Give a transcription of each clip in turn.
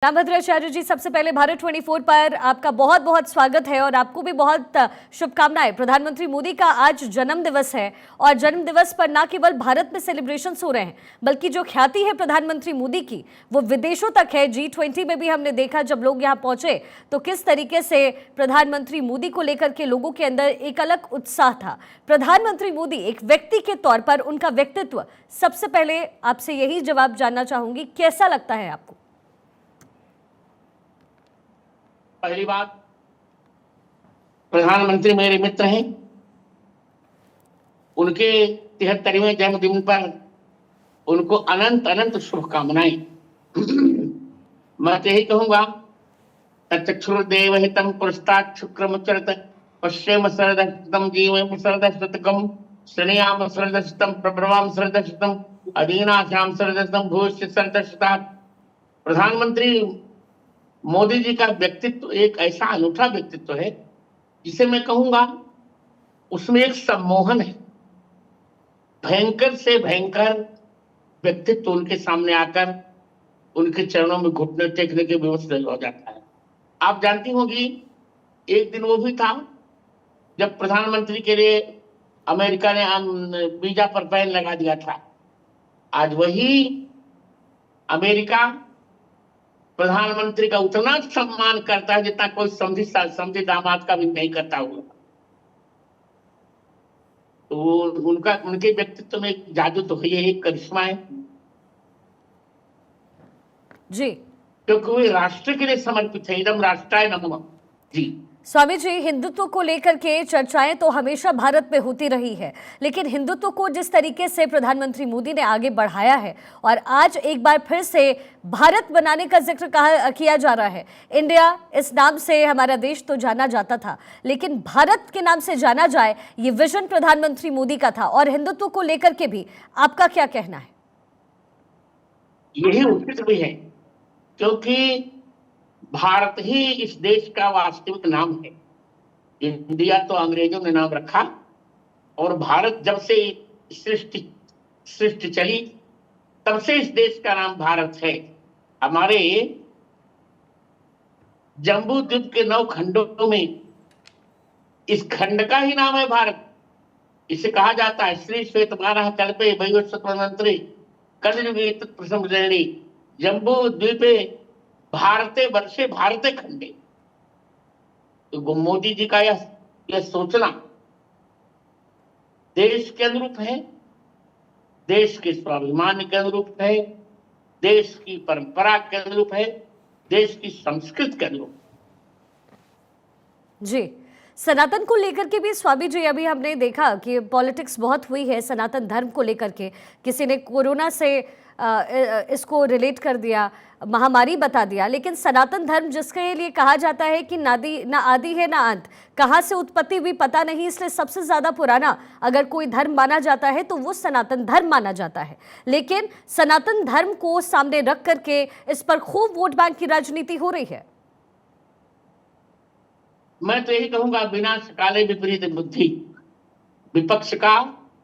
रामभद्राचार्य जी, सबसे पहले भारत 24 पर आपका बहुत बहुत स्वागत है और आपको भी बहुत शुभकामनाएं। प्रधानमंत्री मोदी का आज जन्म दिवस है और जन्म दिवस पर न केवल भारत में सेलिब्रेशंस हो रहे हैं, बल्कि जो ख्याति है प्रधानमंत्री मोदी की वो विदेशों तक है। G20 में भी हमने देखा जब लोग यहाँ पहुंचे तो किस तरीके से प्रधानमंत्री मोदी को लेकर के लोगों के अंदर एक अलग उत्साह था। प्रधानमंत्री मोदी एक व्यक्ति के तौर पर उनका व्यक्तित्व, सबसे पहले आपसे यही जवाब जानना चाहूंगी, कैसा लगता है आपको? पहली बात, प्रधानमंत्री मेरे मित्र हैं। उनके 73वें जन्मदिन पर उनको अनंत अनंत शुभकामनाएं। मैं तो यही कहूंगा, तच्चक्षुर्देव हितम पुरस्तात् शुक्रमुच्चरत पश्येम सरदशतम जीवेम सरदशतकम श्रेणियाम सरदशतम प्रब्रवाम सरदशतम अधीनाशाम सरदशतम भूष्य सरदशतात्। प्रधानमंत्री मोदी जी का व्यक्तित्व एक ऐसा अनूठा व्यक्तित्व है जिसे मैं कहूंगा उसमें एक सम्मोहन है। भयंकर से भयंकर व्यक्तित्व उनके सामने आकर उनके चरणों में घुटने टेकने के विवश हो जाता है। आप जानती होंगी, एक दिन वो भी था जब प्रधानमंत्री के लिए अमेरिका ने वीजा पर बैन लगा दिया था। आज वही अमेरिका प्रधानमंत्री का उतना सम्मान करता है जितना कोई समझी दामाद का भी नहीं करता हुआ। तो उनके व्यक्तित्व में एक जादू तो है, एक करिश्मा है जी, क्योंकि वे राष्ट्र के लिए समर्पित है। एकदम राष्ट्राय नमः। जी स्वामी जी, हिंदुत्व को लेकर के चर्चाएं तो हमेशा भारत में होती रही है, लेकिन हिंदुत्व को जिस तरीके से प्रधानमंत्री मोदी ने आगे बढ़ाया है और आज एक बार फिर से भारत बनाने का जिक्र किया जा रहा है। इंडिया इस नाम से हमारा देश तो जाना जाता था, लेकिन भारत के नाम से जाना जाए, ये विजन प्रधानमंत्री मोदी का था। और हिंदुत्व को लेकर के भी आपका क्या कहना है? यही उचित भी है, क्योंकि भारत ही इस देश का वास्तविक नाम है। इंडिया तो अंग्रेजों ने नाम रखा, और भारत जब से सृष्टि चली तब से इस देश का नाम भारत है। हमारे जम्बू द्वीप के 9 खंडों में इस खंड का ही नाम है भारत। इसे कहा जाता है श्री श्वेतवाराः कल्पे वैवस्वतमन्वन्तरे कलियुगे तत्प्रथमजननी जम्बू द्वीपे भारते वर्षे भारते खंडे। तो मोदी जी का यह सोचना देश के अनुरूप है, देश के स्वाभिमान के अनुरूप है, देश की परंपरा के अनुरूप है, देश की संस्कृति के अनुरूप। जी, सनातन को लेकर के भी स्वामी जी, अभी हमने देखा कि पॉलिटिक्स बहुत हुई है सनातन धर्म को लेकर के। किसी ने कोरोना से इसको रिलेट कर दिया, महामारी बता दिया, लेकिन सनातन धर्म जिसके लिए कहा जाता है कि ना आदि है ना अंत, कहाँ से उत्पत्ति भी पता नहीं, इसलिए सबसे ज्यादा पुराना अगर कोई धर्म माना जाता है तो वो सनातन धर्म माना जाता है। लेकिन सनातन धर्म को सामने रख करके इस पर खूब वोट बैंक की राजनीति हो रही है। मैं तो यही कहूंगा, विनाश काले विपरीत बुद्धि। विपक्ष का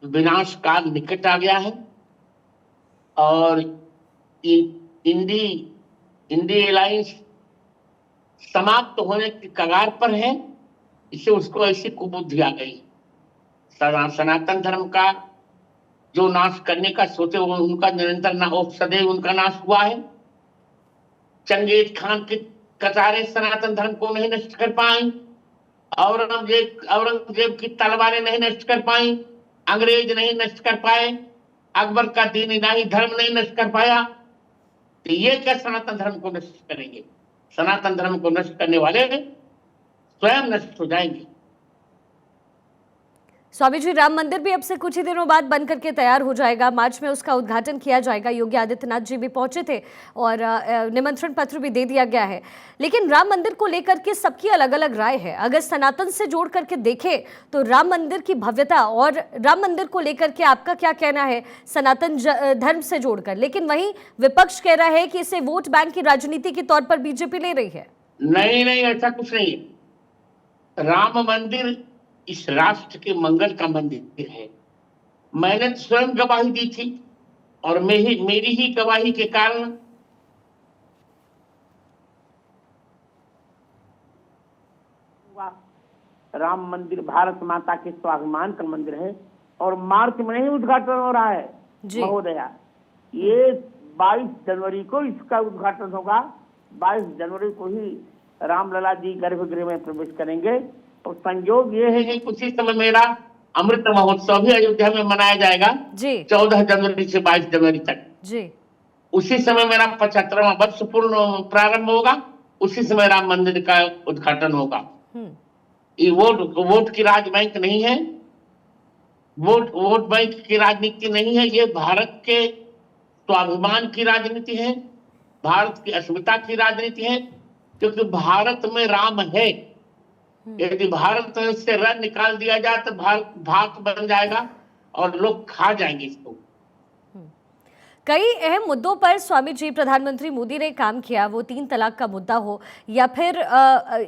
विनाश काल निकट आ गया है और इंडी अलायंस समाप्त होने की कगार पर है। इससे उसको ऐसी कुबुद्धि आ गई। सनातन धर्म का जो नाश करने का सोचे वो उनका निरंतर सदैव उनका नाश हुआ है। चंगेज खान की कतारें सनातन धर्म को नहीं नष्ट कर पाई, औरंगजेब की तलवारें नहीं नष्ट कर पाई, अंग्रेज नहीं नष्ट कर पाए, अकबर का दीन इलाही धर्म नहीं नष्ट कर पाया। तो ये क्या सनातन धर्म को नष्ट करेंगे? सनातन धर्म को नष्ट करने वाले स्वयं नष्ट हो जाएंगे। स्वामी जी, राम मंदिर भी अब से कुछ ही दिनों बाद बन करके तैयार हो जाएगा। मार्च में उसका उद्घाटन किया जाएगा। योगी आदित्यनाथ जी भी पहुंचे थे और निमंत्रण पत्र भी दे दिया गया है। लेकिन राम मंदिर को लेकर के सबकी अलग अलग राय है। अगर सनातन से जोड़ करके देखें तो राम मंदिर की भव्यता और राम मंदिर को लेकर के आपका क्या कहना है सनातन धर्म से जोड़कर? लेकिन वहीं विपक्ष कह रहा है कि इसे वोट बैंक की राजनीति के तौर पर बीजेपी ले रही है। नहीं, ऐसा कुछ नहीं है। राम मंदिर इस राष्ट्र के मंगल का मंदिर है। मैंने स्वयं गवाही दी थी और मेरी ही गवाही के कारण हुआ। राम मंदिर भारत माता के स्वाभिमान का मंदिर है और मार्च में ही उद्घाटन हो रहा है जी। महोदया। ये 22 जनवरी को इसका उद्घाटन होगा। 22 जनवरी को ही रामलला जी गर्भगृह में प्रवेश करेंगे। और संयोग ये है कि उसी समय मेरा अमृत महोत्सव भी अयोध्या में मनाया जाएगा जी 14 जनवरी से 22 जनवरी तक। जी उसी समय मेरा 75वां वर्ष पूर्ण प्रारंभ होगा। उसी समय राम मंदिर का उद्घाटन होगा। हम्म ये वोट की राज बैंक नहीं है। वोट बैंक की राजनीति नहीं है। ये भारत के स्वाभिमान की राजनीति है, भारत की अस्मिता की राजनीति है। क्योंकि भारत में राम है। यदि भारत से रन निकाल दिया जाए तो भारत भात बन जाएगा और लोग खा जाएंगे इसको। कई अहम मुद्दों पर स्वामी जी प्रधानमंत्री मोदी ने काम किया, वो 3 तलाक का मुद्दा हो या फिर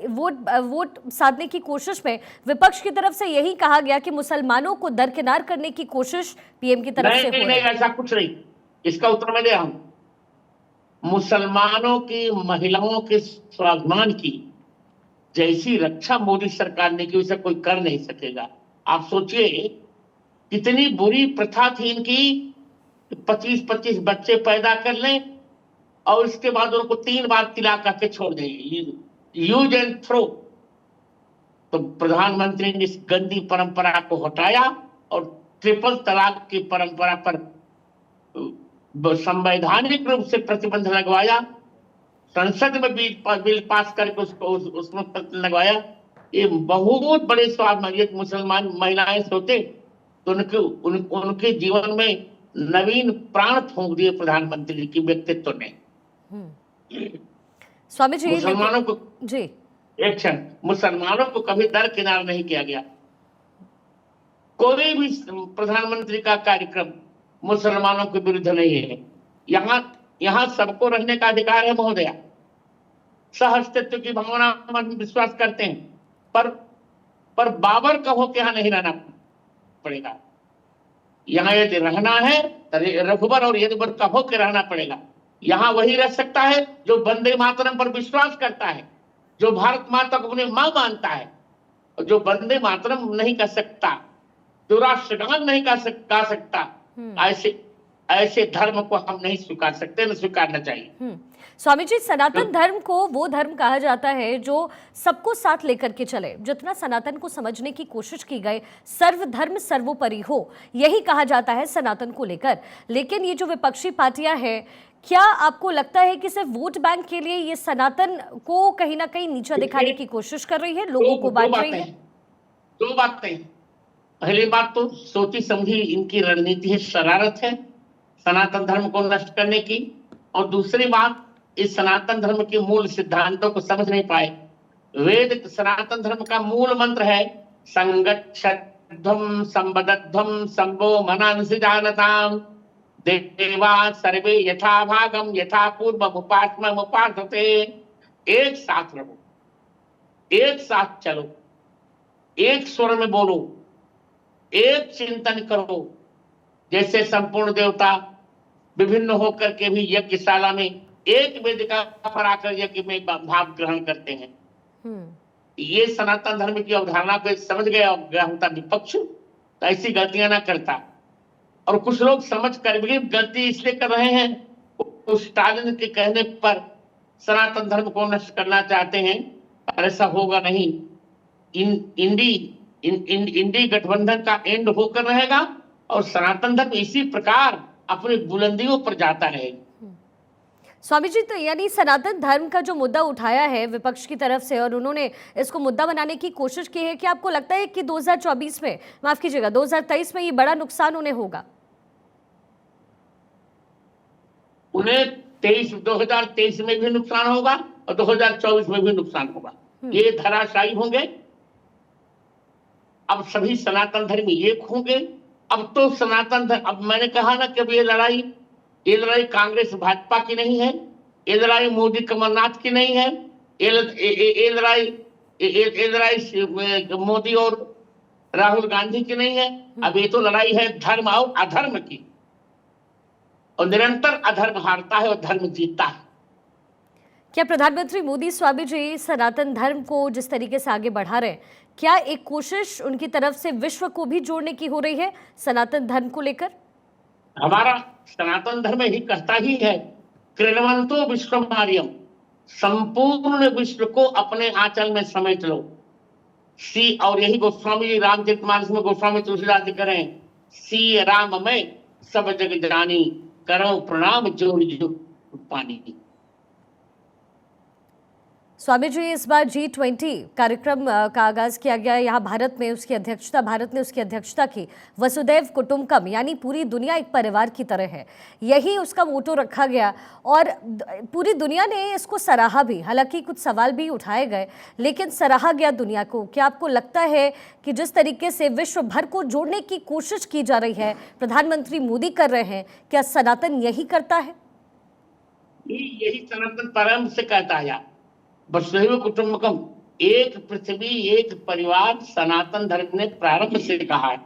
वोट साधने की कोशिश में विपक्ष की तरफ से यही कहा गया कि मुसलमानों को दरकिनार करने की कोशिश पीएम की तरफ से हो रही नहीं, है। ऐसा कुछ नहीं। इसका उत्तर मैं दे रहा हूं। मुसलमानों की, महिलाओं के स्वाभिमान की जैसी रक्षा मोदी सरकार ने की उसे कोई कर नहीं सकेगा। आप सोचिए कितनी बुरी प्रथा थी इनकी। 25-25 बच्चे पैदा कर लें और उसके बाद उनको 3 बार तलाक करके छोड़ देंगे, यूज एंड थ्रो। तो प्रधानमंत्री ने इस गंदी परंपरा को हटाया और ट्रिपल तलाक की परंपरा पर संवैधानिक रूप से प्रतिबंध लगवाया। संसद में बिल पास करके उसको उसमें प्रतिबंध लगवाया। ये बहुत बड़े स्वाभिमान। ये मुसलमान महिलाएं सोते तो उनके जीवन में नवीन प्राण फूंक दिए प्रधानमंत्री की व्यक्तित्व ने। स्वामी जी मुसलमानों को जी एक क्षण, मुसलमानों को कभी दरकिनार नहीं किया गया। कोई भी प्रधानमंत्री का कार्यक्रम मुसलमानों के विरुद्ध नहीं है। यहाँ सबको रहने का अधिकार है महोदया। सह अस्तित्व की भावना में विश्वास करते हैं, पर बाबर का होकर यहाँ नहीं रहना पड़ेगा। यहाँ यदि रहना है तो रघुबर और यदुबर का होकर रहना पड़ेगा। यहाँ वही रह सकता है जो वंदे मातरम पर विश्वास करता है, जो भारत माता को अपनी मां मानता है। और जो वंदे मातरम नहीं कर सकता, जो राष्ट्रगान नहीं गा सकता, ऐसे धर्म को हम नहीं स्वीकार सकते, न स्वीकारना चाहिए। स्वामी जी, सनातन धर्म को वो धर्म कहा जाता है जो सबको साथ लेकर के चले। जितना सनातन को समझने की कोशिश की गई, सर्वधर्म सर्वोपरि हो, यही कहा जाता है सनातन को लेकर। लेकिन ये जो विपक्षी पार्टियां हैं, क्या आपको लगता है कि सिर्फ वोट बैंक के लिए ये सनातन को कहीं ना कहीं नीचा दिखाने की कोशिश कर रही है, लोगों को बांट रही है? 2 बातें। पहली बात तो सोची समझी इनकी रणनीति है, शरारत है सनातन धर्म को नष्ट करने की। और दूसरी बात, इस सनातन धर्म के मूल सिद्धांतों को समझ नहीं पाए। वेद सनातन धर्म का मूल मंत्र है संगच्छध्वं संवदध्वं संभो मनांसि जानताम देवा सर्वे यथा भागम यथा पूर्वम उपासते। एक साथ रहो, एक साथ चलो, एक स्वर में बोलो, एक चिंतन करो। जैसे संपूर्ण देवता विभिन्न होकर के भी यज्ञशाला में एक वेदिका पर आकर यज्ञ में भाव ग्रहण करते हैं। ये सनातन धर्म की अवधारणा को समझ गया होता विपक्ष तो ऐसी गलतियां ना करता। और कुछ लोग समझ कर भी गलती इसलिए कर रहे हैं, उस स्टालिन के कहने पर सनातन धर्म को नष्ट करना चाहते हैं, पर ऐसा होगा नहीं। इंडी गठबंधन का एंड होकर रहेगा और सनातन धर्म इसी प्रकार अपनी बुलंदियों पर जाता रहेगा। स्वामी जी, तो यानी सनातन धर्म का जो मुद्दा उठाया है विपक्ष की तरफ से और उन्होंने इसको मुद्दा बनाने की कोशिश की है, कि आपको लगता है कि 2024 में, माफ कीजिएगा 2023 में ये बड़ा नुकसान उन्हें होगा? उन्हें 2023 में भी नुकसान होगा और 2024 में भी नुकसान होगा। ये धराशायी होंगे। अब सभी सनातन धर्मी एक होंगे। अब तो सनातन धर्म, अब मैंने कहा ना कि अब ये लड़ाई कांग्रेस भाजपा की नहीं है, ये लड़ाई मोदी कमलनाथ की नहीं है, ये लड़ाई मोदी और राहुल गांधी की नहीं है। अब ये तो लड़ाई है धर्म और अधर्म की, और निरंतर अधर्म हारता है और धर्म जीतता है। क्या प्रधानमंत्री मोदी स्वामी जी सनातन धर्म को जिस तरीके से आगे बढ़ा रहे हैं, क्या एक कोशिश उनकी तरफ से विश्व को भी जोड़ने की हो रही है सनातन धर्म को लेकर? हमारा सनातन धर्म ही कहता ही है, कृण्वन्तो विश्वमार्यम, संपूर्ण विश्व को अपने आंचल में समेट लो। और यही गोस्वामी जी रामचरितमानस में गोस्वामी तुलसीदास जी करें, सी राम में सब जग जानी, करो प्रणाम जोड़ जो पानी। स्वामी जी, इस बार G20 कार्यक्रम का आगाज किया गया यहाँ भारत में, भारत ने उसकी अध्यक्षता की। वसुदैव कुटुंबकम, यानी पूरी दुनिया एक परिवार की तरह है, यही उसका मोटो रखा गया और पूरी दुनिया ने इसको सराहा भी। हालांकि कुछ सवाल भी उठाए गए, लेकिन सराहा गया दुनिया को। क्या आपको लगता है कि जिस तरीके से विश्व भर को जोड़ने की कोशिश की जा रही है, प्रधानमंत्री मोदी कर रहे हैं, क्या सनातन यही करता है? यही सनातन परम से कहता है, वसुधैव कुटुंबकम, एक पृथ्वी एक परिवार, सनातन धर्म ने प्रारंभ से कहा है।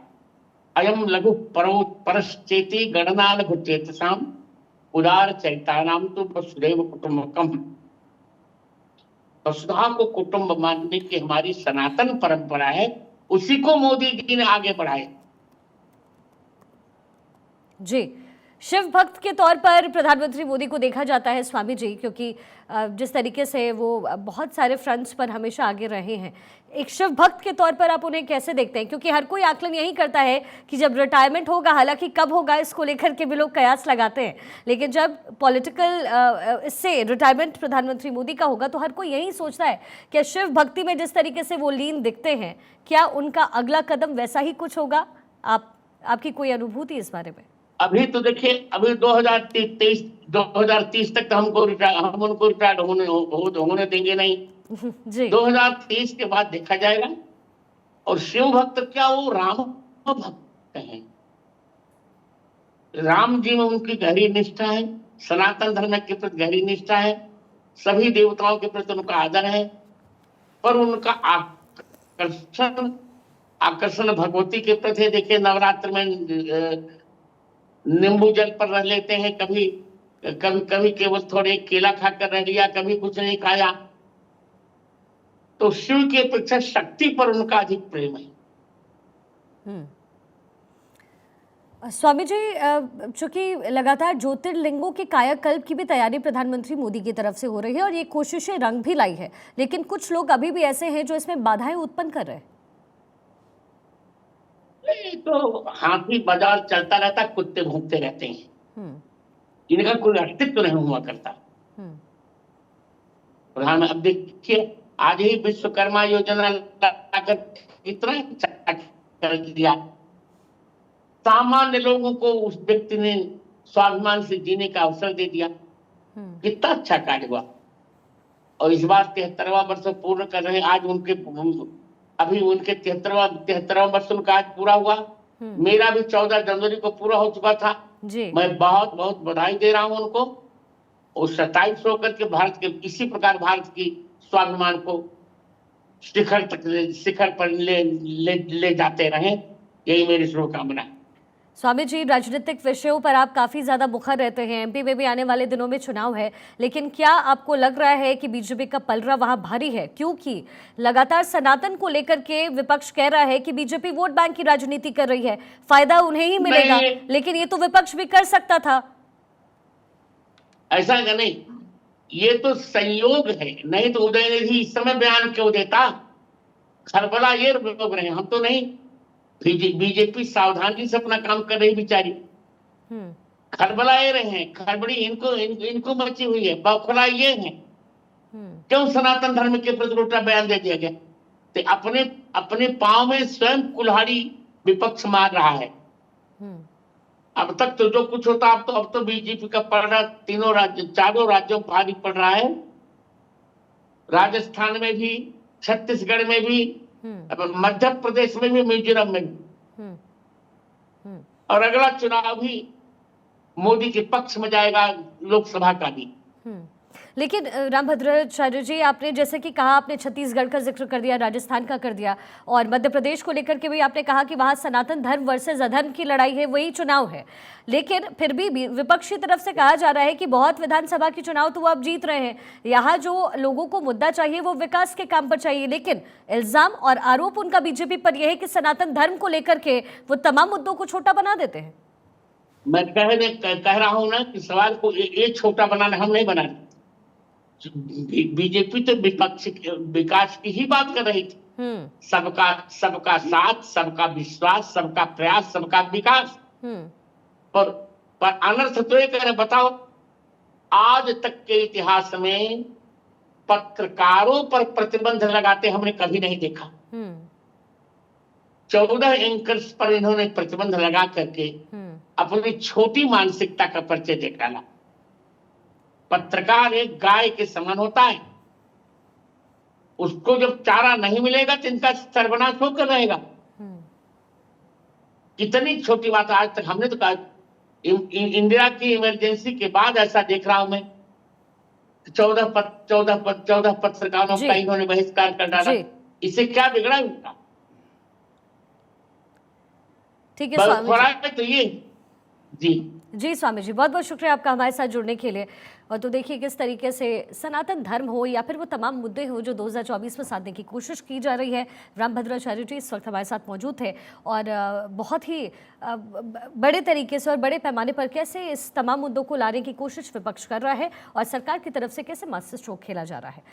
अयम लघु परश्चेति गणना लघु चेतसाम, उदार चैतानाम तो वसुधैव कुटुंबकम। वसुधा को कुटुंब मानने की हमारी सनातन परंपरा है, उसी को मोदी जी ने आगे बढ़ाया। जी, शिव भक्त के तौर पर प्रधानमंत्री मोदी को देखा जाता है स्वामी जी, क्योंकि जिस तरीके से वो बहुत सारे फ्रंट्स पर हमेशा आगे रहे हैं। एक शिव भक्त के तौर पर आप उन्हें कैसे देखते हैं? क्योंकि हर कोई आकलन यही करता है कि जब रिटायरमेंट होगा, हालांकि कब होगा इसको लेकर के भी लोग कयास लगाते हैं, लेकिन जब पॉलिटिकल इससे रिटायरमेंट प्रधानमंत्री मोदी का होगा तो हर कोई यही सोचता है कि शिव भक्ति में जिस तरीके से वो लीन दिखते हैं, क्या उनका अगला कदम वैसा ही कुछ होगा? आपकी कोई अनुभूति इस बारे में? अभी तो देखिए, अभी 2030 तक तो हम उनको रिटायर्ड होने देंगे नहीं। जी। 2030 के बाद देखा जाएगा। और शिव भक्त क्या, वो राम भक्त हैं। राम जी में उनकी गहरी निष्ठा है, सनातन धर्म के प्रति गहरी निष्ठा है, सभी देवताओं के प्रति उनका आदर है, पर उनका आकर्षण भगवती के प्रति। देखिए, नवरात्र में नींबू जल पर रह लेते हैं, कभी केवल थोड़े केला खाकर रह लिया, कभी कुछ नहीं खाया। तो शिव की अपेक्षा शक्ति पर उनका अधिक प्रेम है। स्वामी जी, चूंकि लगातार ज्योतिर्लिंगों के कायाकल्प की भी तैयारी प्रधानमंत्री मोदी की तरफ से हो रही है और ये कोशिशें रंग भी लाई है, लेकिन कुछ लोग अभी भी ऐसे हैं जो इसमें बाधाएं उत्पन्न कर रहे हैं। तो हाथी बाजार चलता रहता, कुत्ते भौंकते रहते हैं, इनका कोई अस्तित्व नहीं हुआ करता। प्रधान, अब देखिए, आज ही विश्वकर्मा योजना लाकर इतना कर दिया, सामान्य लोगों को उस व्यक्ति ने स्वाभिमान से जीने का अवसर दे दिया। कितना अच्छा कार्य हुआ। और इस बार 73वां वर्ष पूर्ण कर रहे, आज अभी उनके 73वां वर्ष उनका आज पूरा हुआ। मेरा भी 14 जनवरी को पूरा हो चुका था जी। मैं बहुत बहुत बधाई दे रहा हूं उनको। और 27 होकर के भारत के इसी प्रकार भारत की स्वाभिमान को शिखर पर ले जाते रहे, यही मेरी शुभकामना है। स्वामी जी, राजनीतिक विषयों पर आप काफ़ी ज़्यादा मुखर रहते हैं। एमपी में भी आने वाले दिनों में चुनाव है, लेकिन क्या आपको लग रहा है कि बीजेपी का पलड़ा वहां भारी है? क्योंकि लगातार सनातन को लेकर के विपक्ष कह रहा है कि बीजेपी वोट बैंक की राजनीति कर रही है, फायदा उन्हें ही मिलेगा, लेकिन ये तो विपक्ष भी कर सकता था। ऐसा नहीं, ये तो संयोग है, नहीं तो उदयनिधि इस समय बयान क्यों देता? खरबला ये लोग रहे, हम तो नहीं। बीजेपी सावधानी से अपना काम कर रही बेचारी, खरबलाए रहे हैं, खरबड़ी इनको मची हुई है, बौखला ये है। क्यों सनातन धर्म के प्रति उल्टा बयान दे दिया गया? तो अपने पांव में स्वयं कुल्हाड़ी विपक्ष मार रहा है। अब तक तो जो कुछ होता, अब तो बीजेपी का पलड़ा चारों राज्यों में भारी पड़ रहा है। राजस्थान में भी, छत्तीसगढ़ में भी, मध्य प्रदेश में भी, मिजोरम में भी। और अगला चुनाव भी मोदी के पक्ष में जाएगा, लोकसभा का भी। लेकिन रामभद्राचार्य जी, आपने जैसे कि कहा, आपने छत्तीसगढ़ का जिक्र कर दिया, राजस्थान का कर दिया, और मध्य प्रदेश को लेकर के भी आपने कहा कि वहां सनातन धर्म वर्सेस अधर्म की लड़ाई है, वही चुनाव है। लेकिन फिर भी विपक्ष की तरफ से कहा जा रहा है कि बहुत विधानसभा के चुनाव तो वो आप जीत रहे हैं, यहाँ जो लोगों को मुद्दा चाहिए वो विकास के काम पर चाहिए, लेकिन इल्जाम और आरोप उनका बीजेपी पर यह है कि सनातन धर्म को लेकर के वो तमाम मुद्दों को छोटा बना देते हैं। मैं कह रहा हूं ना कि सवाल को ये छोटा बनाना हम नहीं बना रहे। बीजेपी तो विपक्ष विकास की ही बात कर रही थी। सबका सबका साथ, सबका विश्वास, सबका प्रयास, सबका विकास। पर अनर्थ तो ये कह रहे, बताओ आज तक के इतिहास में पत्रकारों पर प्रतिबंध लगाते हमने कभी नहीं देखा। 14 एंकर्स पर इन्होंने प्रतिबंध लगा करके अपनी छोटी मानसिकता का परिचय दे डाला। पत्रकार एक गाय के समान होता है, उसको जब चारा नहीं मिलेगा तो इनका सर्वनाश होकर रहेगा। कितनी छोटी बात, आज तक हमने तो कहा इंदिरा की इमरजेंसी के बाद ऐसा देख रहा हूं मैं, 14 पत्रकारों का इन्होंने बहिष्कार कर डाला। इससे क्या बिगड़ा उनका? ठीक है स्वामी तो ये जी स्वामी जी, बहुत बहुत शुक्रिया आपका हमारे साथ जुड़ने के लिए। और तो देखिए किस तरीके से सनातन धर्म हो या फिर वो तमाम मुद्दे हो जो 2024 में साधने की कोशिश की जा रही है। रामभद्राचार्य जी इस वक्त हमारे साथ मौजूद थे और बहुत ही बड़े तरीके से और बड़े पैमाने पर कैसे इस तमाम मुद्दों को लाने की कोशिश विपक्ष कर रहा है और सरकार की तरफ से कैसे मास्टर स्ट्रोक खेला जा रहा है।